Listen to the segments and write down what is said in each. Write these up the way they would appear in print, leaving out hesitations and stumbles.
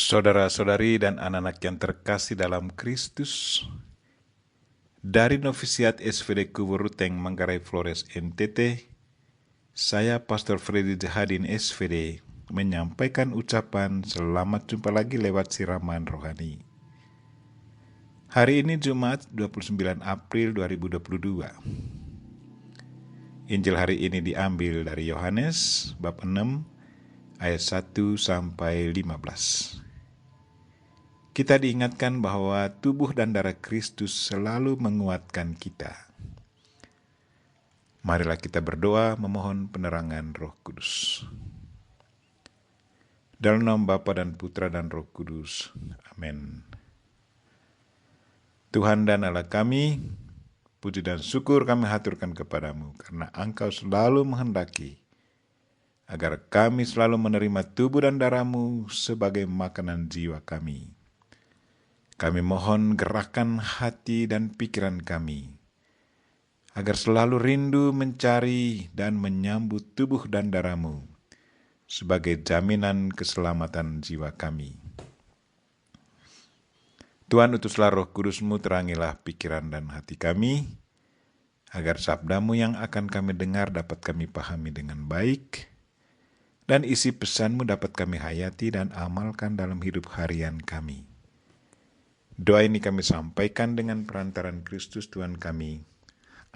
Saudara-saudari dan anak-anak yang terkasih dalam Kristus, dari Novisiat SVD Kubur Ruteng, Manggarai Flores, NTT, saya Pastor Freddy Jahadin SVD menyampaikan ucapan selamat jumpa lagi lewat siraman rohani. Hari ini Jumat 29 April 2022. Injil hari ini diambil dari Yohanes bab 6 ayat 1 sampai 15. Kita diingatkan bahwa tubuh dan darah Kristus selalu menguatkan kita. Marilah kita berdoa memohon penerangan Roh Kudus. Dalam nama Bapa dan Putra dan Roh Kudus. Amin. Tuhan dan Allah kami, puji dan syukur kami haturkan kepadamu karena Engkau selalu menghendaki agar kami selalu menerima tubuh dan darah-Mu sebagai makanan jiwa kami. Kami mohon gerakan hati dan pikiran kami, agar selalu rindu mencari dan menyambut tubuh dan darah-Mu sebagai jaminan keselamatan jiwa kami. Tuhan, utuslah Roh Kudus-Mu, terangilah pikiran dan hati kami, agar sabda-Mu yang akan kami dengar dapat kami pahami dengan baik, dan isi pesan-Mu dapat kami hayati dan amalkan dalam hidup harian kami. Doa ini kami sampaikan dengan perantaran Kristus Tuhan kami.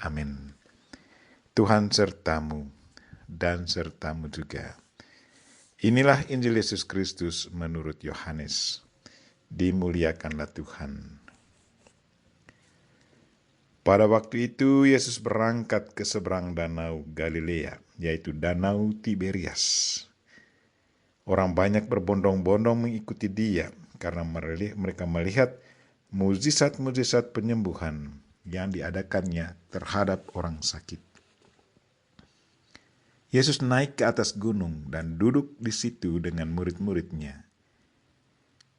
Amin. Tuhan sertamu dan sertamu juga. Inilah Injil Yesus Kristus menurut Yohanes. Dimuliakanlah Tuhan. Pada waktu itu Yesus berangkat ke seberang danau Galilea, yaitu danau Tiberias. Orang banyak berbondong-bondong mengikuti dia karena mereka melihat mujizat-mujizat penyembuhan yang diadakannya terhadap orang sakit. Yesus naik ke atas gunung dan duduk di situ dengan murid-muridnya.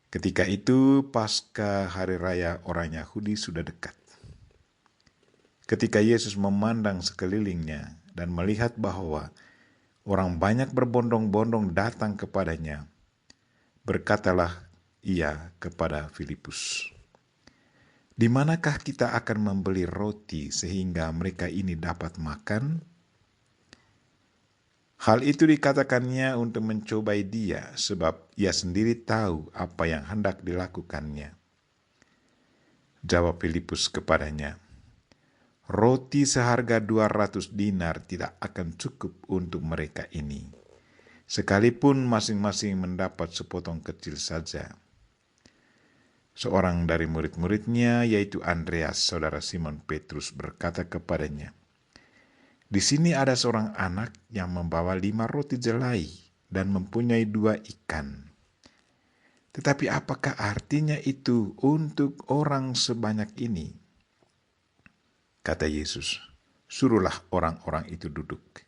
Ketika itu Paskah hari raya orang Yahudi sudah dekat. Ketika Yesus memandang sekelilingnya dan melihat bahwa orang banyak berbondong-bondong datang kepadanya, berkatalah ia kepada Filipus, "Di manakah kita akan membeli roti sehingga mereka ini dapat makan?" Hal itu dikatakannya untuk mencobai dia, sebab ia sendiri tahu apa yang hendak dilakukannya. Jawab Filipus kepadanya, "Roti seharga 200 dinar tidak akan cukup untuk mereka ini, sekalipun masing-masing mendapat sepotong kecil saja." Seorang dari murid-muridnya, yaitu Andreas, saudara Simon Petrus, berkata kepadanya, "Di sini ada seorang anak yang membawa 5 roti jelai dan mempunyai 2 ikan. Tetapi apakah artinya itu untuk orang sebanyak ini?" Kata Yesus, "Suruhlah orang-orang itu duduk."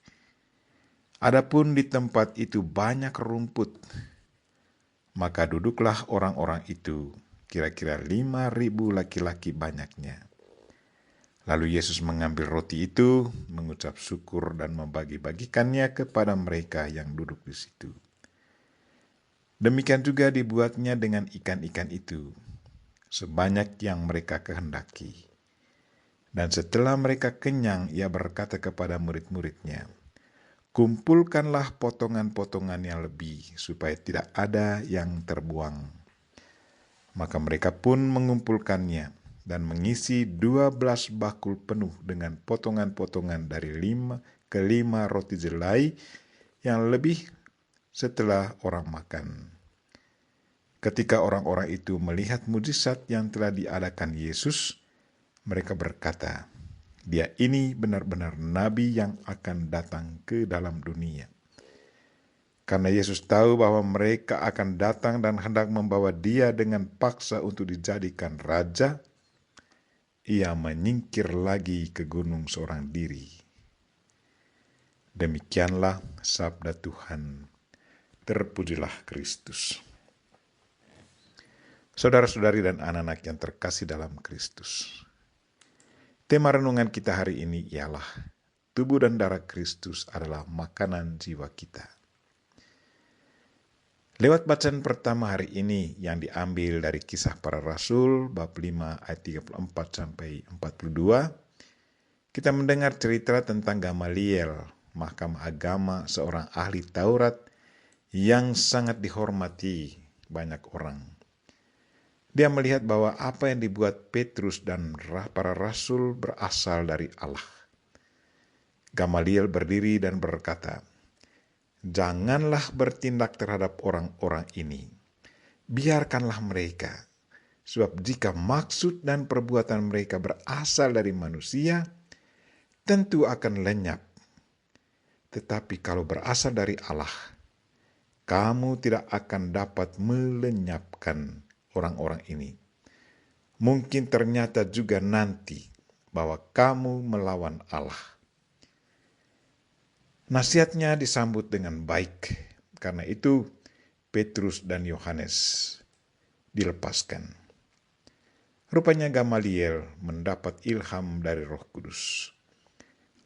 Adapun di tempat itu banyak rumput, maka duduklah orang-orang itu, kira-kira 5.000 laki-laki banyaknya. Lalu Yesus mengambil roti itu, mengucap syukur dan membagi-bagikannya kepada mereka yang duduk di situ. Demikian juga dibuatnya dengan ikan-ikan itu, sebanyak yang mereka kehendaki. Dan setelah mereka kenyang, ia berkata kepada murid-muridnya, "Kumpulkanlah potongan-potongan yang lebih, supaya tidak ada yang terbuang." Maka mereka pun mengumpulkannya dan mengisi 12 bakul penuh dengan potongan-potongan dari 5 ke 5 roti jelai yang lebih setelah orang makan. Ketika orang-orang itu melihat mujizat yang telah diadakan Yesus, mereka berkata, "Dia ini benar-benar nabi yang akan datang ke dalam dunia." Karena Yesus tahu bahwa mereka akan datang dan hendak membawa dia dengan paksa untuk dijadikan raja, ia menyingkir lagi ke gunung seorang diri. Demikianlah sabda Tuhan. Terpujilah Kristus. Saudara-saudari dan anak-anak yang terkasih dalam Kristus, tema renungan kita hari ini ialah tubuh dan darah Kristus adalah makanan jiwa kita. Lewat bacaan pertama hari ini yang diambil dari Kisah Para Rasul bab 5 ayat 34 sampai 42, kita mendengar cerita tentang Gamaliel, mahkamah agama, seorang ahli Taurat yang sangat dihormati banyak orang. Dia melihat bahwa apa yang dibuat Petrus dan para rasul berasal dari Allah. Gamaliel berdiri dan berkata, "Janganlah bertindak terhadap orang-orang ini. Biarkanlah mereka. Sebab jika maksud dan perbuatan mereka berasal dari manusia, tentu akan lenyap. Tetapi kalau berasal dari Allah, kamu tidak akan dapat melenyapkan orang-orang ini. Mungkin ternyata juga nanti bahwa kamu melawan Allah." Nasihatnya disambut dengan baik. Karena itu Petrus dan Yohanes dilepaskan. Rupanya Gamaliel mendapat ilham dari Roh Kudus.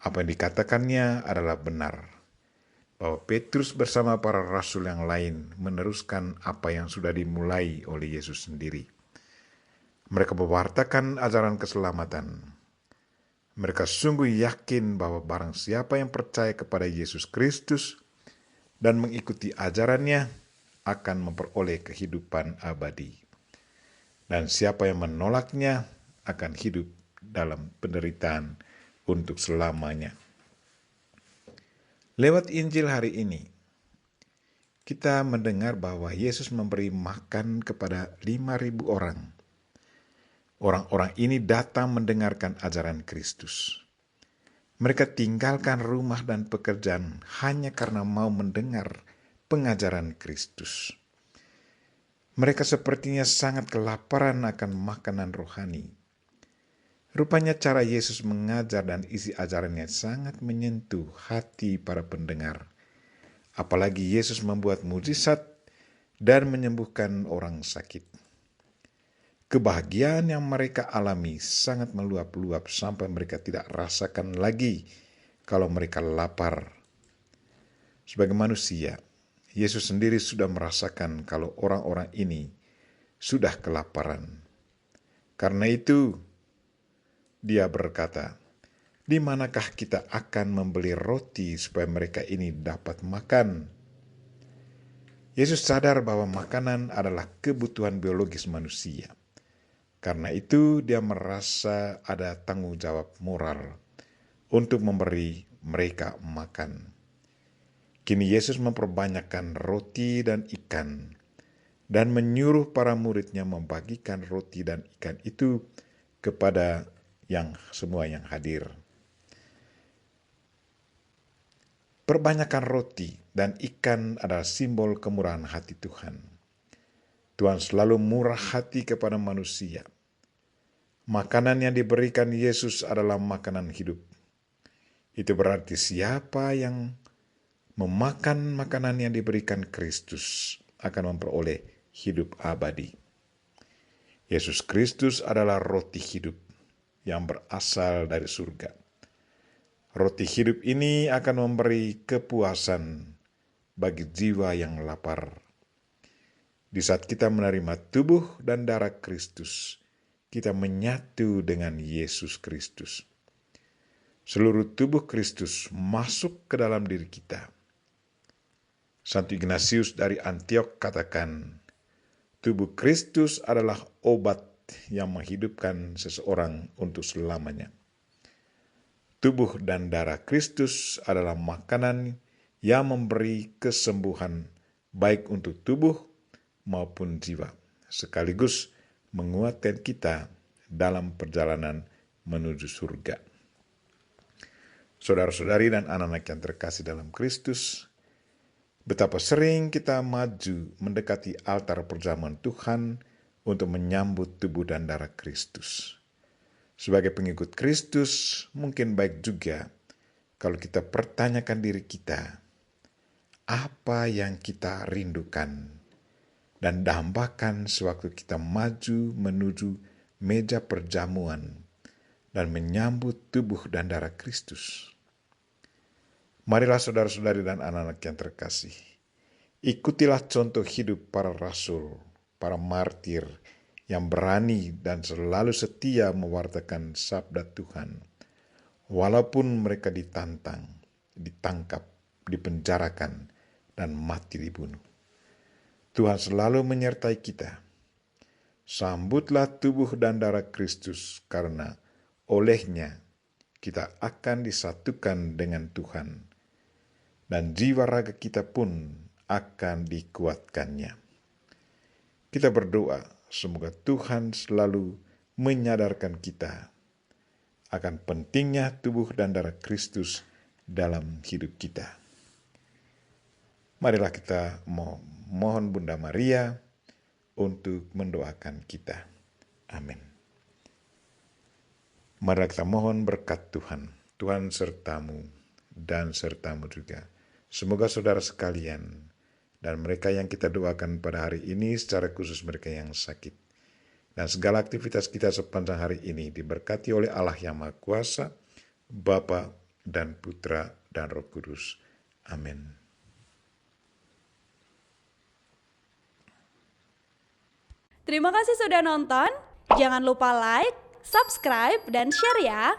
Apa yang dikatakannya adalah benar, bahwa Petrus bersama para rasul yang lain meneruskan apa yang sudah dimulai oleh Yesus sendiri. Mereka mewartakan ajaran keselamatan. Mereka sungguh yakin bahwa barang siapa yang percaya kepada Yesus Kristus dan mengikuti ajarannya akan memperoleh kehidupan abadi. Dan siapa yang menolaknya akan hidup dalam penderitaan untuk selamanya. Lewat Injil hari ini, kita mendengar bahwa Yesus memberi makan kepada 5.000 orang. Orang-orang ini datang mendengarkan ajaran Kristus. Mereka tinggalkan rumah dan pekerjaan hanya karena mau mendengar pengajaran Kristus. Mereka sepertinya sangat kelaparan akan makanan rohani. Rupanya cara Yesus mengajar dan isi ajarannya sangat menyentuh hati para pendengar. Apalagi Yesus membuat mujizat dan menyembuhkan orang sakit. Kebahagiaan yang mereka alami sangat meluap-luap sampai mereka tidak rasakan lagi kalau mereka lapar. Sebagai manusia, Yesus sendiri sudah merasakan kalau orang-orang ini sudah kelaparan. Karena itu, dia berkata, "Di manakah kita akan membeli roti supaya mereka ini dapat makan?" Yesus sadar bahwa makanan adalah kebutuhan biologis manusia. Karena itu dia merasa ada tanggung jawab moral untuk memberi mereka makan. Kini Yesus memperbanyakkan roti dan ikan dan menyuruh para muridnya membagikan roti dan ikan itu kepada semua yang hadir. Perbanyakan roti dan ikan adalah simbol kemurahan hati Tuhan. Tuhan selalu murah hati kepada manusia. Makanan yang diberikan Yesus adalah makanan hidup. Itu berarti siapa yang memakan makanan yang diberikan Kristus akan memperoleh hidup abadi. Yesus Kristus adalah roti hidup yang berasal dari surga. Roti hidup ini akan memberi kepuasan bagi jiwa yang lapar. Di saat kita menerima tubuh dan darah Kristus, kita menyatu dengan Yesus Kristus. Seluruh tubuh Kristus masuk ke dalam diri kita. Santo Ignatius dari Antiok katakan, tubuh Kristus adalah obat yang menghidupkan seseorang untuk selamanya. Tubuh dan darah Kristus adalah makanan yang memberi kesembuhan baik untuk tubuh maupun jiwa, sekaligus menguatkan kita dalam perjalanan menuju surga. Saudara-saudari dan anak-anak yang terkasih dalam Kristus, betapa sering kita maju mendekati altar perjamuan Tuhan untuk menyambut tubuh dan darah Kristus. Sebagai pengikut Kristus, mungkin baik juga kalau kita pertanyakan diri kita, apa yang kita rindukan dan dambakan sewaktu kita maju menuju meja perjamuan dan menyambut tubuh dan darah Kristus. Marilah saudara-saudari dan anak-anak yang terkasih, Ikutilah contoh hidup para rasul, para martir yang berani dan selalu setia mewartakan sabda Tuhan. Walaupun mereka ditantang, ditangkap, dipenjarakan, dan mati dibunuh. Tuhan selalu menyertai kita. Sambutlah tubuh dan darah Kristus, karena olehnya kita akan disatukan dengan Tuhan, dan jiwa raga kita pun akan dikuatkannya. Kita berdoa semoga Tuhan selalu menyadarkan kita akan pentingnya tubuh dan darah Kristus dalam hidup kita. Marilah kita mohon Bunda Maria untuk mendoakan kita. Amin. Marilah kita mohon berkat Tuhan. Tuhan sertamu dan sertamu juga. Semoga saudara sekalian dan mereka yang kita doakan pada hari ini, secara khusus mereka yang sakit, dan segala aktivitas kita sepanjang hari ini diberkati oleh Allah yang Maha Kuasa, Bapa dan Putra dan Roh Kudus. Amin. Terima kasih sudah nonton. Jangan lupa like, subscribe, dan share ya.